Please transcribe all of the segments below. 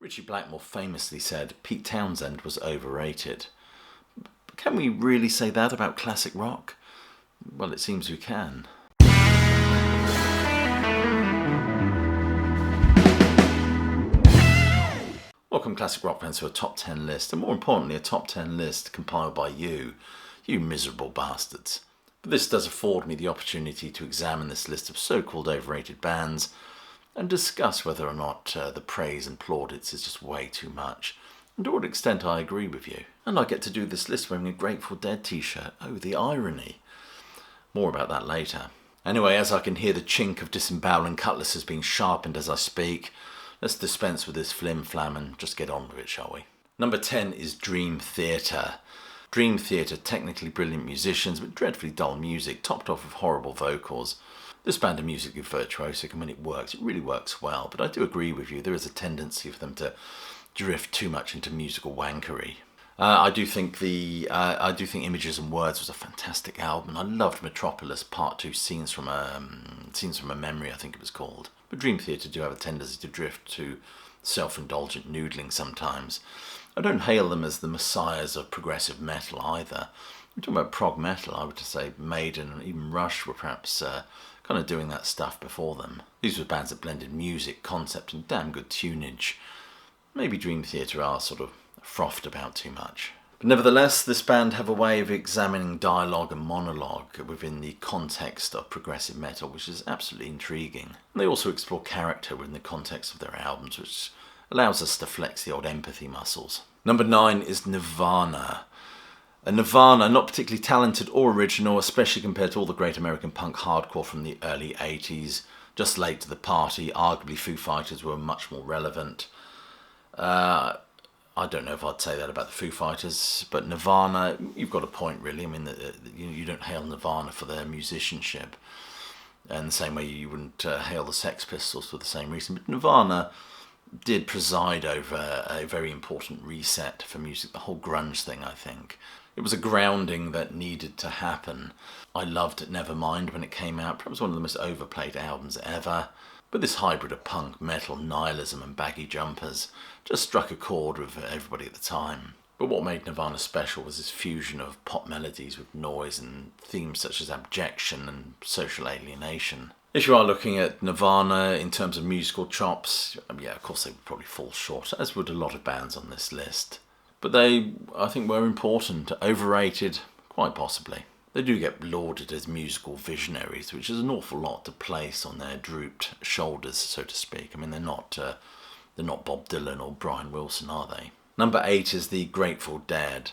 Richie Blackmore famously said Pete Townsend was overrated. But can we really say that about classic rock? Well, it seems we can. Welcome, classic rock fans, to a top 10 list, and more importantly, a top 10 list compiled by you miserable bastards. But this does afford me the opportunity to examine this list of so-called overrated bands and discuss whether or not the praise and plaudits is just way too much, and to what extent I agree with you. And I get to do this list wearing a Grateful Dead t-shirt. Oh, the irony. More about that later. Anyway, as I can hear the chink of disemboweling cutlasses being sharpened as I speak, let's dispense with this flim-flam and just get on with it, shall we? Number 10 is Dream Theater. Dream Theater, technically brilliant musicians, but dreadfully dull music, topped off with horrible vocals. This band of music is virtuosic, and when it works, it really works well. But I do agree with you, there is a tendency for them to drift too much into musical wankery. I do think Images and Words was a fantastic album. I loved Metropolis Part 2, Scenes from a Memory, I think it was called. But Dream Theater do have a tendency to drift to self-indulgent noodling sometimes. I don't hail them as the messiahs of progressive metal either. I'm talking about prog metal. I would just say Maiden and even Rush were perhaps kind of doing that stuff before them. These were bands that blended music, concept and damn good tunage. Maybe Dream Theater are sort of frothed about too much. But nevertheless, this band have a way of examining dialogue and monologue within the context of progressive metal, which is absolutely intriguing. And they also explore character within the context of their albums, which allows us to flex the old empathy muscles. Number 9 is Nirvana. Nirvana, not particularly talented or original, especially compared to all the great American punk hardcore from the early 80s. Just late to the party, arguably Foo Fighters were much more relevant. I don't know if I'd say that about the Foo Fighters, but Nirvana, you've got a point really. I mean, you don't hail Nirvana for their musicianship, and the same way you wouldn't hail the Sex Pistols for the same reason. But Nirvana did preside over a very important reset for music, the whole grunge thing, I think. It was a grounding that needed to happen. I loved Nevermind when it came out, perhaps one of the most overplayed albums ever. But this hybrid of punk, metal, nihilism and baggy jumpers just struck a chord with everybody at the time. But what made Nirvana special was this fusion of pop melodies with noise and themes such as abjection and social alienation. If you are looking at Nirvana in terms of musical chops, yeah, of course they would probably fall short, as would a lot of bands on this list. But they, I think, were important, overrated, quite possibly. They do get lauded as musical visionaries, which is an awful lot to place on their drooped shoulders, so to speak. I mean, they're not Bob Dylan or Brian Wilson, are they? Number 8 is the Grateful Dead.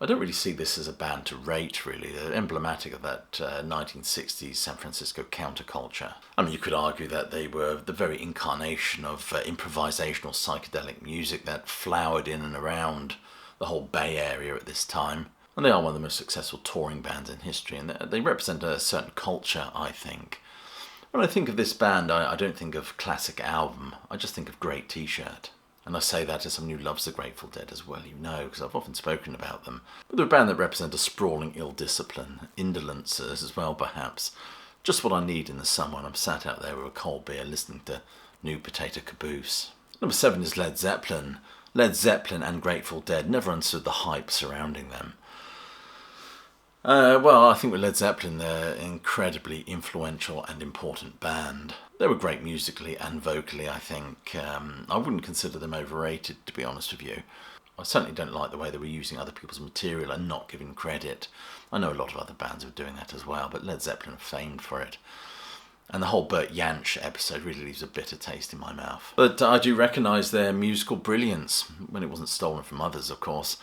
I don't really see this as a band to rate, really. They're emblematic of that 1960s San Francisco counterculture. I mean, you could argue that they were the very incarnation of improvisational psychedelic music that flowered in and around the whole Bay Area at this time. And they are one of the most successful touring bands in history, and they represent a certain culture, I think. When I think of this band, I don't think of classic album, I just think of great t-shirt. And I say that as someone who loves the Grateful Dead as well, you know, because I've often spoken about them. But they're a band that represent a sprawling ill-discipline, indolence as well, perhaps. Just what I need in the summer when I'm sat out there with a cold beer listening to New Potato Caboose. Number 7 is Led Zeppelin. Led Zeppelin and Grateful Dead never understood the hype surrounding them. Well, I think with Led Zeppelin, they're an incredibly influential and important band. They were great musically and vocally, I think. I wouldn't consider them overrated, to be honest with you. I certainly don't like the way they were using other people's material and not giving credit. I know a lot of other bands were doing that as well, but Led Zeppelin are famed for it. And the whole Burt Jansch episode really leaves a bitter taste in my mouth. But I do recognise their musical brilliance, when it wasn't stolen from others, of course.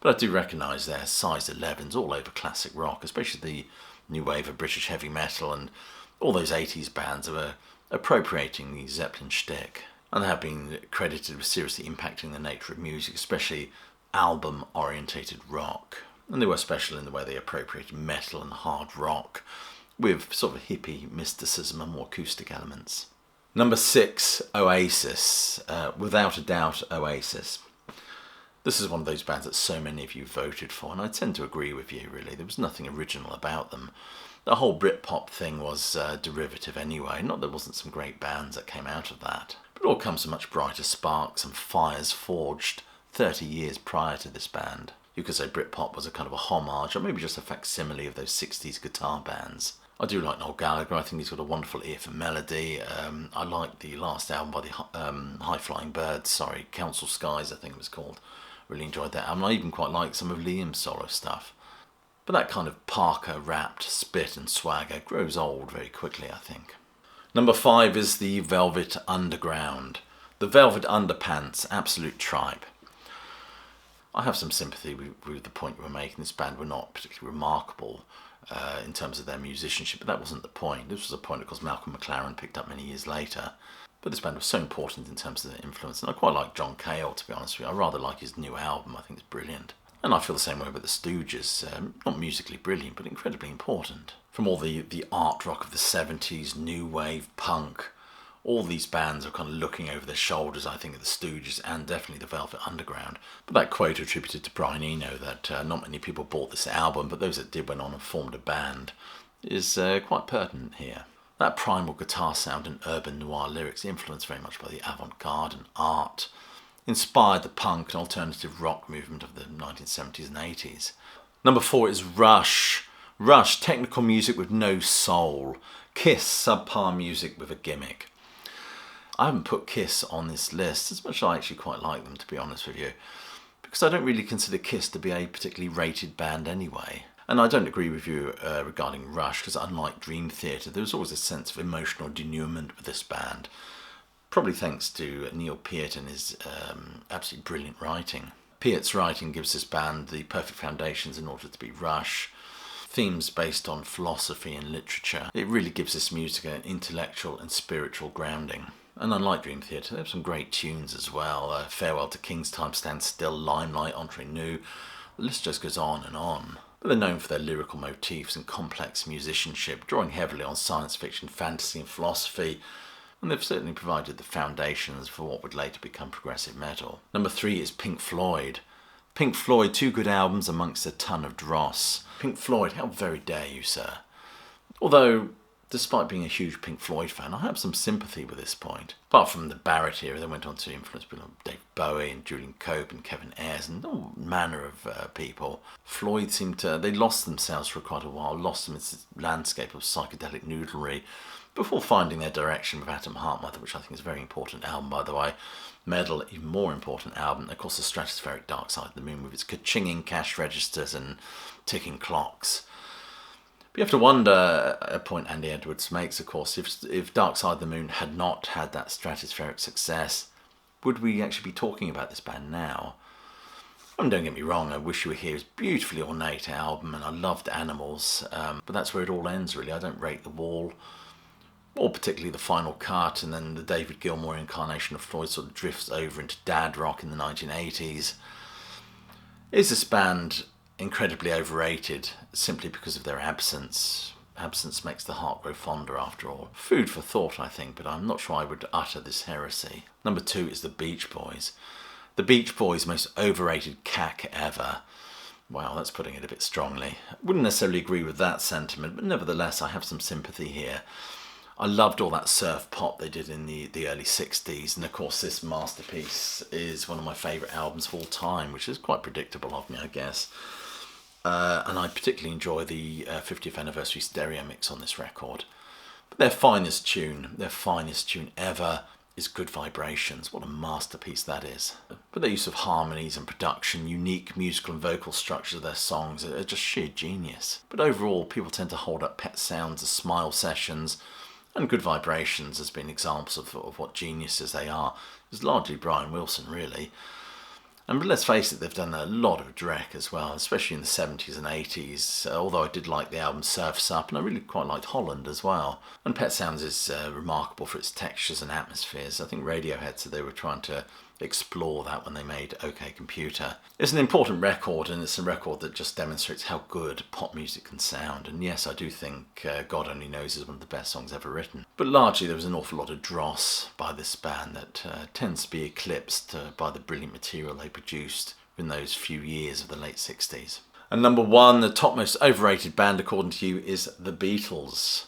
But I do recognise their size 11s all over classic rock, especially the new wave of British heavy metal and all those 80s bands that were appropriating the Zeppelin shtick. And they have been credited with seriously impacting the nature of music, especially album-orientated rock. And they were special in the way they appropriated metal and hard rock with sort of hippie mysticism and more acoustic elements. Number 6, Oasis. Without a doubt, Oasis. This is one of those bands that so many of you voted for, and I tend to agree with you, really. There was nothing original about them. The whole Britpop thing was derivative anyway. Not that there wasn't some great bands that came out of that. But But it all comes from much brighter sparks and fires forged 30 years prior to this band. You could say Britpop was a kind of a homage, or maybe just a facsimile of those 60s guitar bands. I do like Noel Gallagher. I think he's got a wonderful ear for melody. I like the last album by the High Flying Birds, Council Skies I think it was called. Really enjoyed that album. I even quite like some of Liam's solo stuff. But that kind of Parker-wrapped spit and swagger grows old very quickly, I think. Number 5 is the Velvet Underground. The Velvet Underpants, absolute tripe. I have some sympathy with the point you were making. This band were not particularly remarkable in terms of their musicianship, but that wasn't the point. This was a point, of course, Malcolm McLaren picked up many years later. But this band was so important in terms of their influence, and I quite like John Cale, to be honest with you. I rather like his new album. I think it's brilliant. And I feel the same way about the Stooges. Not musically brilliant, but incredibly important. From all the art rock of the 70s, new wave, punk, all these bands are kind of looking over their shoulders, I think, at the Stooges and definitely the Velvet Underground. But that quote attributed to Brian Eno that not many people bought this album, but those that did went on and formed a band, is quite pertinent here. That primal guitar sound and urban noir lyrics, influenced very much by the avant-garde and art, inspired the punk and alternative rock movement of the 1970s and 80s. Number 4 is Rush. Rush, technical music with no soul. Kiss, subpar music with a gimmick. I haven't put Kiss on this list, as much as I actually quite like them, to be honest with you, because I don't really consider Kiss to be a particularly rated band anyway. And I don't agree with you regarding Rush, because unlike Dream Theater, there was always a sense of emotional denouement with this band, probably thanks to Neil Peart and his absolutely brilliant writing. Peart's writing gives this band the perfect foundations in order to be Rush. Themes based on philosophy and literature. It really gives this music an intellectual and spiritual grounding. And unlike Dream Theater, they have some great tunes as well. Farewell to King's Time, Stand Still, Limelight, Entre Nous. The list just goes on and on. But they're known for their lyrical motifs and complex musicianship, drawing heavily on science fiction, fantasy and philosophy. And they've certainly provided the foundations for what would later become progressive metal. Number 3 is Pink Floyd. Pink Floyd, 2 good albums amongst a ton of dross. Pink Floyd, how very dare you, sir? Although, despite being a huge Pink Floyd fan, I have some sympathy with this point. Apart from the Barrett era, they went on to influence people like Dave Bowie and Julian Cope and Kevin Ayers and all manner of people. Floyd they lost themselves for quite a while, lost them in this landscape of psychedelic noodlery, before finding their direction with Atom Heart Mother, which I think is a very important album, by the way. Medal, even more important album. Of course, the Stratospheric Dark Side of the Moon with its ka-chinging cash registers and ticking clocks. But you have to wonder, a point Andy Edwards makes, of course, if Dark Side of the Moon had not had that stratospheric success, would we actually be talking about this band now? I mean, don't get me wrong, I Wish You Were Here is a beautifully ornate album, and I loved Animals, but that's where it all ends, really. I don't rate The Wall, or particularly the final cut, and then the David Gilmour incarnation of Floyd sort of drifts over into dad rock in the 1980s. Is this band incredibly overrated simply because of their absence? Absence makes the heart grow fonder, after all. Food for thought, I think, but I'm not sure I would utter this heresy. Number 2 is the Beach Boys. The Beach Boys' most overrated cack ever. Wow, that's putting it a bit strongly. I wouldn't necessarily agree with that sentiment, but nevertheless I have some sympathy here. I loved all that surf pop they did in the early 60s, and of course this masterpiece is one of my favourite albums of all time, which is quite predictable of me, I guess. And I particularly enjoy the 50th anniversary stereo mix on this record. But their finest tune ever is Good Vibrations. What a masterpiece that is. But their use of harmonies and production, unique musical and vocal structures of their songs are just sheer genius. But overall, people tend to hold up Pet Sounds as Smile Sessions, and Good Vibrations as being examples of what geniuses they are. It's largely Brian Wilson, really. And let's face it, they've done a lot of dreck as well, especially in the 70s and 80s, although I did like the album Surf's Up, and I really quite liked Holland as well. And Pet Sounds is remarkable for its textures and atmospheres. I think Radiohead said they were trying to explore that when they made OK Computer. It's an important record, and it's a record that just demonstrates how good pop music can sound. And yes, I do think God Only Knows is one of the best songs ever written. But largely there was an awful lot of dross by this band that tends to be eclipsed by the brilliant material they produced in those few years of the late 60s. And number 1, the top most overrated band according to you, is the Beatles.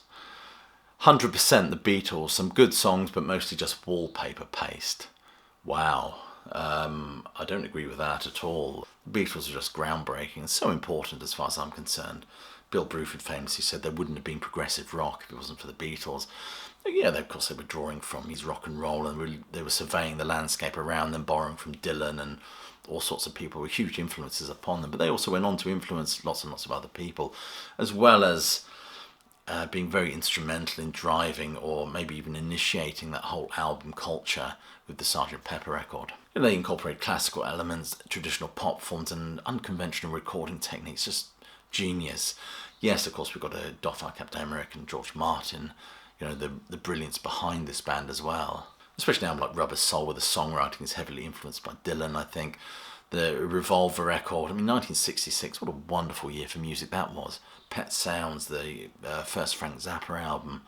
100% the Beatles, some good songs, but mostly just wallpaper paste. Wow. I don't agree with that at all. The Beatles are just groundbreaking and so important as far as I'm concerned. Bill Bruford famously said there wouldn't have been progressive rock if it wasn't for the Beatles. Yeah, of course they were drawing from his rock and roll, and really they were surveying the landscape around them, borrowing from Dylan and all sorts of people with huge influences upon them. But they also went on to influence lots and lots of other people, as well as being very instrumental in driving or maybe even initiating that whole album culture with the Sgt. Pepper record. They incorporate classical elements, traditional pop forms and unconventional recording techniques, just genius. Yes, of course we've got to doff our cap to Emmerich and George Martin, the brilliance behind this band as well. Especially now like Rubber Soul, where the songwriting is heavily influenced by Dylan, I think. The Revolver record, 1966, what a wonderful year for music that was. Pet Sounds, the first Frank Zappa album.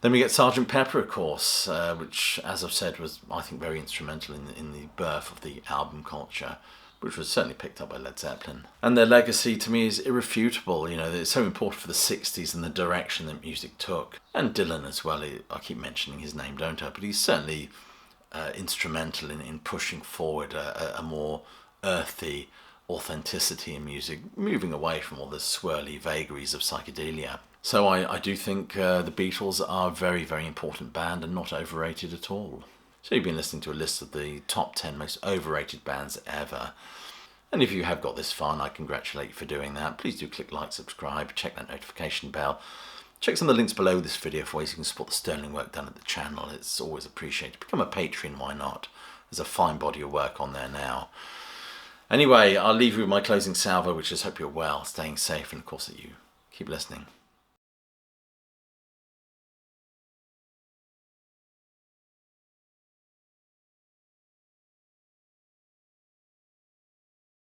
Then we get Sgt. Pepper, of course, which, as I've said, was, I think, very instrumental in the birth of the album culture, which was certainly picked up by Led Zeppelin. And their legacy, to me, is irrefutable. It's so important for the 60s and the direction that music took. And Dylan as well, I keep mentioning his name, don't I? But he's certainly instrumental in pushing forward a more earthy authenticity in music, moving away from all the swirly vagaries of psychedelia. So I do think the Beatles are a very, very important band and not overrated at all. So you've been listening to a list of the top 10 most overrated bands ever. And if you have got this far, and I congratulate you for doing that, please do click like, subscribe, check that notification bell. Check some of the links below this video for ways you can support the sterling work done at the channel. It's always appreciated. Become a Patreon, why not? There's a fine body of work on there now. Anyway, I'll leave you with my closing salvo, which is hope you're well, staying safe, and of course that you keep listening.